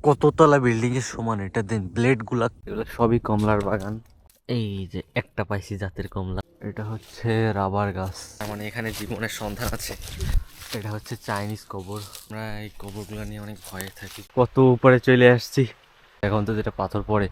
কততলা building এর সমান এটা, দেন ব্লেড গুলা এগুলো সবই কমলার বাগান। এই যে একটা পাইছি জাতের কমলা, এটা হচ্ছে রাবার গাছ। মানে এখানে জীবনের সন্ধান আছে। এটা হচ্ছে চাইনিজ কবর। আমরা এই কবরগুলো নিয়ে অনেক ভয়ে থাকি। কত উপরে চলে আসছি, এখন তো যেটা পাথর পড়ে।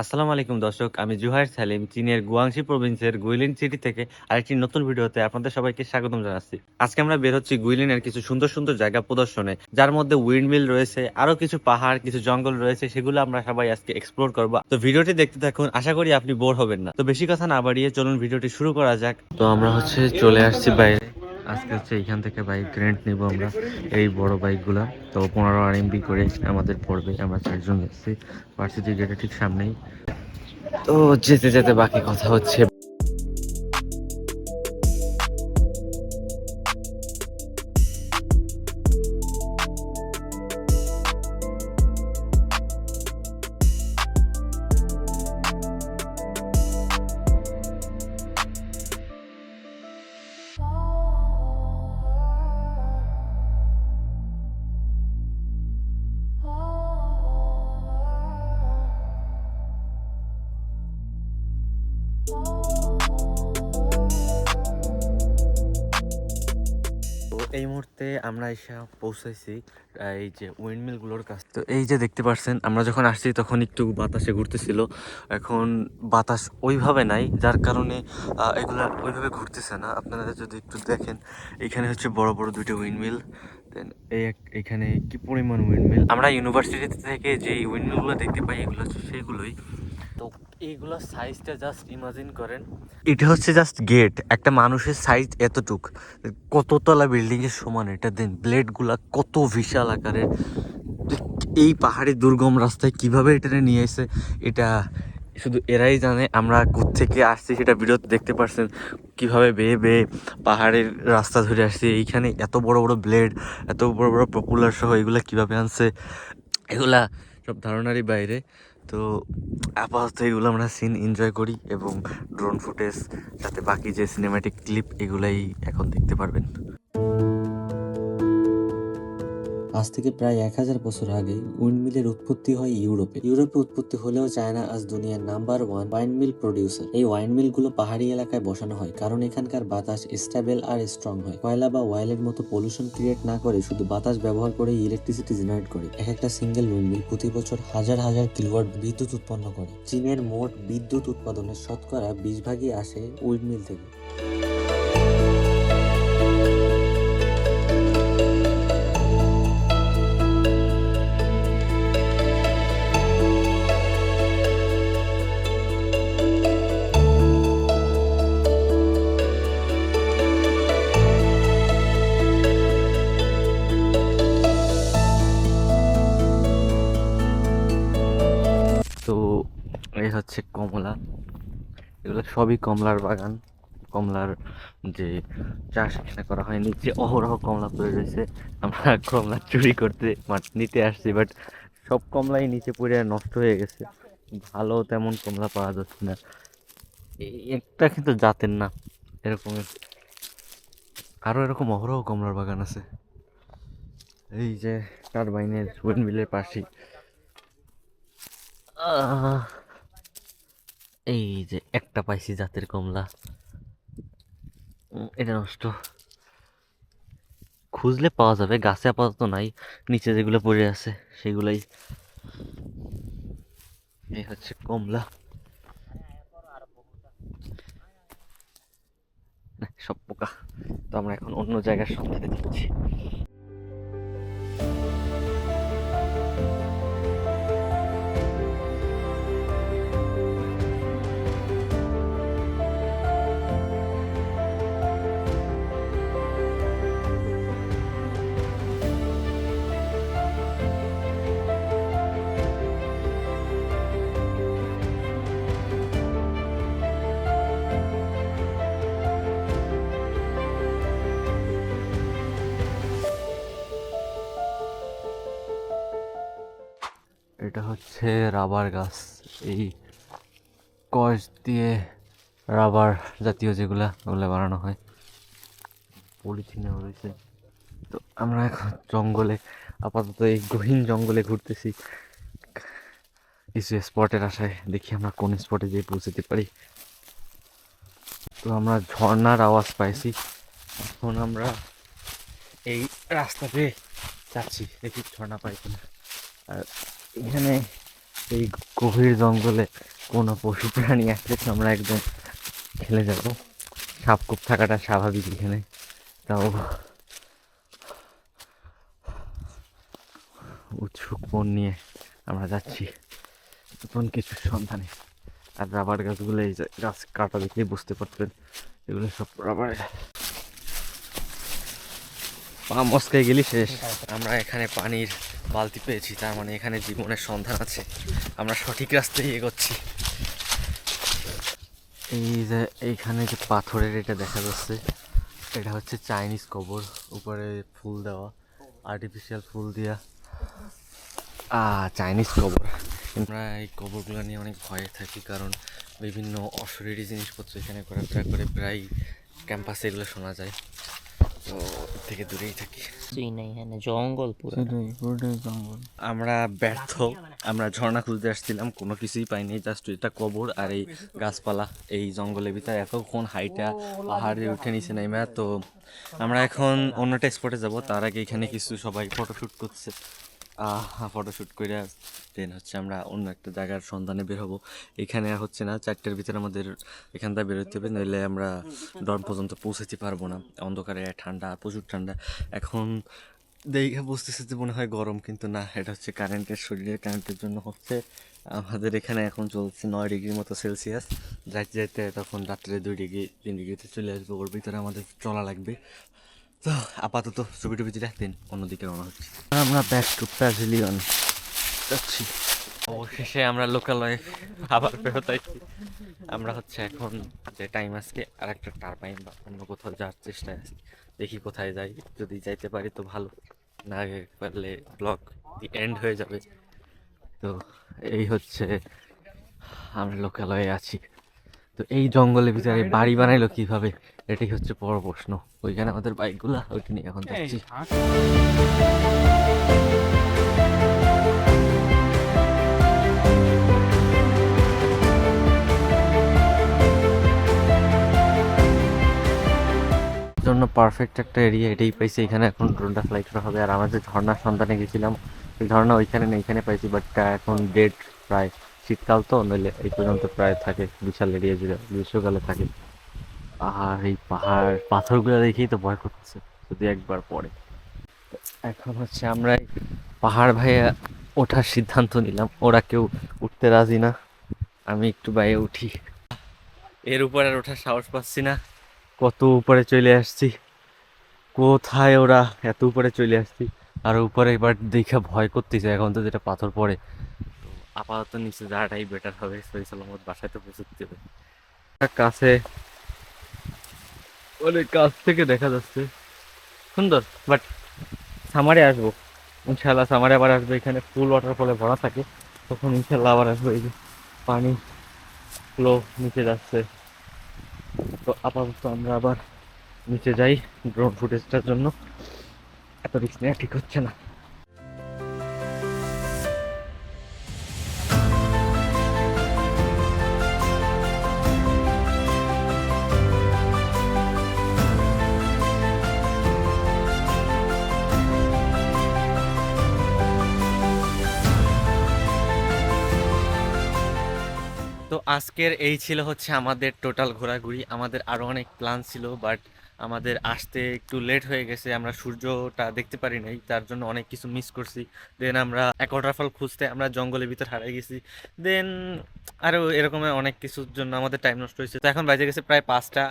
আসসালামু আলাইকুম দর্শক, আমি জুহাইর সালিম চীনের গুয়াংশি প্রভিন্সের গুইলিন সিটি থেকে আরেকটি নতুন ভিডিওতে আপনাদের সবাইকে স্বাগতম জানাচ্ছি। আজকে আমরা বের হচ্ছি গুইলিনের কিছু সুন্দর সুন্দর জায়গা প্রদর্শনে, যার মধ্যে উইন্ডমিল রয়েছে, আরো কিছু পাহাড়, কিছু জঙ্গল রয়েছে, সেগুলো আমরা সবাই আজকে এক্সপ্লোর করবো। তো ভিডিওটি দেখতে থাকুন, আশা করি আপনি বোর হবেন না। তো বেশি কথা না বাড়িয়ে চলুন ভিডিওটি শুরু করা যাক। তো আমরা চলে আসছি বাইরে। আজকে এইখান থেকে বাইক রেন্ট নিব আমরা, এই বড় বাইকগুলা। তো 15 RMB করে আমাদের পড়বে। আমরা 4 জন যাচ্ছি, ভার্সিটি গেটের ঠিক সামনেই। তো যেতে যেতে বাকি কথা হচ্ছে। তো এই মুহূর্তে আমরা এসে পৌঁছাইছি এই যে উইন্ডমিল গুলোর কাছে। তো এই যে দেখতে পাচ্ছেন, আমরা যখন আসছি তখন একটু বাতাসে ঘুরতেছিল, এখন বাতাস ওইভাবে নাই, যার কারণে এগুলা ওইভাবে ঘুরতেছে না। আপনারা যদি একটু দেখেন, এখানে হচ্ছে বড় বড় দুইটা উইন্ডমিল। দেন এখানে কি পরিমাণ উইন্ডমিল! আমরা ইউনিভার্সিটি থেকে যে উইন্ডমিল গুলো দেখতে পাই, এগুলো হচ্ছে সেগুলোই। তো এইগুলোর সাইজটা জাস্ট ইমাজিন করেন, এটা হচ্ছে জাস্ট গেট, একটা মানুষের সাইজ এতটুক, কততলা বিল্ডিং এর সমান এটা। দেন ব্লেড গুলা কত বিশাল আকারের! এই পাহাড়ি দুর্গম রাস্তায় কিভাবে এটা নিয়ে এসে, এটা শুধু এরাই জানে। আমরা কোত্থেকে আসছি সেটা ভিডিওতে দেখতে পারছেন, কিভাবে বেয়ে বেয়ে পাহাড়ের রাস্তা ধরে আসছি। এইখানে এত বড় বড় ব্লেড, এত বড় বড় পপুলার সহ এগুলা কিভাবে আনছে, এগুলা সব ধারণারই বাইরে। তো আপাতত এগুলো আমরা সিন এনজয় করি, এবং ড্রোন ফুটেজ, সাথে বাকি যে সিনেম্যাটিক ক্লিপ, এগুলাই এখন দেখতে পারবেন। আজ থেকে প্রায় 1000 বছর আগে উইন্ডমিলের উৎপত্তি হয় ইউরোপে। ইউরোপে উৎপত্তি হলেও চায়না আজ দুনিয়ার নাম্বার 1 ওয়াইন মিল প্রডিউসার। এই ওয়াইন মিল গুলো পাহাড়ি এলাকায় বসানো হয়, কারণ এখানকার বাতাস স্টেবল আর স্ট্রং হয়। কয়লা বা অয়েলের মতো পলিউশন ক্রিয়েট না করে শুধু বাতাস ব্যবহার করে ইলেকট্রিসিটি জেনারেট করে। এক একটা সিঙ্গেল উইন্ডমিল প্রতি বছর হাজার হাজার কিলোওয়াট বিদ্যুৎ উৎপন্ন করে। চীনের মোট বিদ্যুৎ উৎপাদনের শতকরা 20 ভাগই আসে উইন্ডমিল থেকে। তো এই হচ্ছে কমলা, এগুলো সবই কমলার বাগান। কমলার যে চাষ এখানে করা হয়, নিচে অহরহ কমলা পড়ে রয়েছে। আমরা কমলা চুরি করতে নিতে আসছি, বাট সব কমলাই নিচে পড়ে নষ্ট হয়ে গেছে। ভালো তেমন কমলা পাওয়া যাচ্ছে না। একটা কিন্তু জাতের না, এরকম আরো এরকম অহরহ কমলার বাগান আছে। এই যে টারবাইনের উইন্ডমিলের পাশেই। আহ, এই যে একটা পাইছি জাতের কমলা, এটা নষ্ট। খুঁজলে পাওয়া যাবে, গাছে আপাতত নাই, নিচে যেগুলো পড়ে আছে সেগুলাই। এই হচ্ছে কমলা, সব পোকা। তো আমরা এখন অন্য জায়গার সন্ধানে যাচ্ছি। এটা হচ্ছে রাবার গাছ। এই কষ দিয়ে রাবার জাতীয় যেগুলা ওগুলা বানানো হয়, পলিথিনেও রয়েছে। তো আমরা এখন জঙ্গলে, আপাতত এই গহীন জঙ্গলে ঘুরতেছি কিছু স্পটের আশায়। দেখি আমরা কোন স্পটে যেয়ে পৌঁছতে পারি। তো আমরা ঝর্ণার আওয়াজ পাইছি, এখন আমরা এই রাস্তাতে যাচ্ছি, দেখি ঝর্ণা পাই কিনা। আর এখানে এই গভীর জঙ্গলে কোনো পশু প্রাণী আসলে আমরা একদম খেলে যাব। সাপ খুব থাকাটা স্বাভাবিক এখানে, তাও উৎসুক মন নিয়ে আমরা যাচ্ছি নতুন কিছু সন্ধানে। আর রাবার গাছগুলো, এই যে গাছ কাটা দেখলেই বুঝতে পারবেন এগুলো সব রাবারের। পা মস্কায় গেলি শেষ। আমরা এখানে পানির বালতি পেয়েছি, তার মানে এখানে জীবনের সন্ধান আছে, আমরা সঠিক রাস্তায় এগোচ্ছি। এই যে এইখানে যে পাথরের এটা দেখা যাচ্ছে, এটা হচ্ছে চাইনিজ কবর, উপরে ফুল দেওয়া, আর্টিফিশিয়াল ফুল দিয়া চাইনিজ কবর। আমরা এই কবরগুলো নিয়ে অনেক ভয়ে থাকি, কারণ বিভিন্ন অশরীরী জিনিসপত্র এখানে ঘোরাফেরা করে, প্রায় ক্যাম্পাসে এগুলো শোনা যায়, তো এর থেকে দূরেই থাকি। জঙ্গল পুরো জঙ্গল। আমরা ব্যর্থ, আমরা ঝর্ণা খুঁজতে আসছিলাম, কোনো কিছুই পাইনি, জাস্ট এটা কবর আর এই গাছপালা এই জঙ্গলের ভিতরে। এতক্ষণ হাইটা পাহাড়ে উঠে নিচে নাইমা, তো আমরা এখন অন্যটা স্পটে যাব। তার আগে এখানে কিছু সবাই ফটোশ্যুট করছে, ফটোশ্যুট করে দেন হচ্ছে আমরা অন্য একটা জায়গার সন্ধানে বের হবো। এখানে আর হচ্ছে না, 4টার ভিতরে আমাদের এখান থেকে বেরোতে হবে, নইলে আমরা ডন পর্যন্ত পৌঁছাতে পারবো না। অন্ধকারে ঠান্ডা, প্রচুর ঠান্ডা। এখন দেখে বুঝতেছে যে মনে হয় গরম, কিন্তু না, এটা হচ্ছে কারেন্টের, শরীরের কারেন্টের জন্য হচ্ছে। আমাদের এখানে এখন চলছে 9 ডিগ্রির মতো সেলসিয়াস, যাইতে যাইতে তখন রাত্রে 2 ডিগ্রি 3 ডিগ্রিতে চলে আসবে, ওর ভিতরে আমাদের চলা লাগবে। তো আপাতত ছবি টবি দিন অন্যদিকে রওনা হচ্ছে। আমরা ব্যাক টু প্যাভিলিয়ন যাচ্ছি। অবশেষে আমরা লোকালয়ে আবার ফেরত আইছি। আমরা হচ্ছে এখন যে টাইম আজকে আর একটা টারবাইন বা অন্য কোথাও যাওয়ার চেষ্টায় আছি, দেখি কোথায় যাই। যদি যাইতে পারি তো ভালো, না পারলে ব্লগ দি এন্ড হয়ে যাবে। তো এই হচ্ছে আমরা লোকালয়ে আছি। তো এই জঙ্গলের ভিতরে বাড়ি বানাইলো কিভাবে, এটাই হচ্ছে বড় প্রশ্ন। ওইখানে আমাদের বাইকগুলা, ওইখানে এখন যাচ্ছি। জন্য পারফেক্ট একটা এরিয়া এটাই পাইছি। এখানে এখন ড্রোনটা ফ্লাই করা হবে। আর আমরা যে ঝর্ণার সন্ধানে গেছিলাম, সেই ঝর্ণা ওইখানে নেই, এখানে পাইছি, বাট এখন ডেট প্রায়। শীতকাল তো, নইলে এই পর্যন্ত প্রায় থাকে, বিশাল এরিয়া জুড়ে গ্রীষ্মকালে থাকে। আর এই পাহাড় পাথরগুলো দেখেই তো ভয় করতেছে যদি একবার পড়ে। এখন হচ্ছে আমরা এই পাহাড় ভাইয়া ওঠার সিদ্ধান্ত নিলাম, ওরা কেউ উঠতে রাজি না, আমি একটু বাইরে উঠি। এর উপর আর ওঠার সাহস পাচ্ছি না, কত উপরে চলে আসছি, কোথায় ওরা এত উপরে চলে আসছি। আর উপরে এবার দেখে ভয় করতেছে, এখন তো যেটা পাথর পড়ে। তো আপাতত নিচে যাওয়াটাই বেটার হবে, সহি সালামত বাসায় তো পৌঁছতে হবে। কাছে, অনেক কাছ থেকে দেখা যাচ্ছে, সুন্দর। বাট সামারে আসবো ইনশাল্লাহ, সামারে আবার আসবো। এখানে ফুল ওয়াটারফলে ভরা থাকে, তখন ইনশাল্লাহ আবার আসবো। এই যে পানি ফ্লো নিচে যাচ্ছে। তো আপাতত আমরা আবার নিচে যাই ড্রোন ফুটেজটার জন্য, এত রিস্ক নেওয়া ঠিক হচ্ছে না। তো আজকের এই ছিল হচ্ছে আমাদের টোটাল ঘোরাঘুরি। আমাদের আরও অনেক প্ল্যান ছিল, বাট আমাদের আসতে একটু লেট হয়ে গেছে, আমরা সূর্যটা দেখতে পারি নাই, তার জন্য অনেক কিছু মিস করছি। দেন আমরা এক ওয়াটারফল খুঁজতে আমরা জঙ্গলের ভিতর হারিয়ে গেছি। দেন আরও এরকম অনেক কিছুর জন্য আমাদের টাইম নষ্ট হয়েছে। তো এখন বাজে গেছে প্রায় 5টা,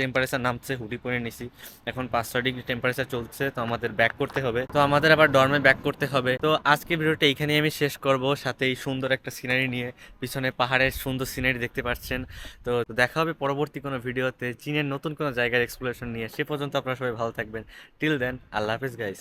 টেম্পারেচার নামছে, হুডি পরে নিছি, এখন 5-6 ডিগ্রি টেম্পারেচার চলছে। তো আমাদের ব্যাক করতে হবে, তো আমাদের আবার ডর্মে ব্যাক করতে হবে। তো আজকে ভিডিওটা এইখানে আমি শেষ করব, সাথে এই সুন্দর একটা সিনারি নিয়ে। পিছনে পাহাড়ের সুন্দর সিনারি দেখতে পাচ্ছেন। তো দেখা হবে পরবর্তী কোনো ভিডিওতে চীনের নতুন কোনো জায়গার এক্সপ্লোরেশন নিয়ে। সে পর্যন্ত আপনারা সবাই ভালো থাকবেন। টিল দেন, আল্লাহ হাফিজ গাইস।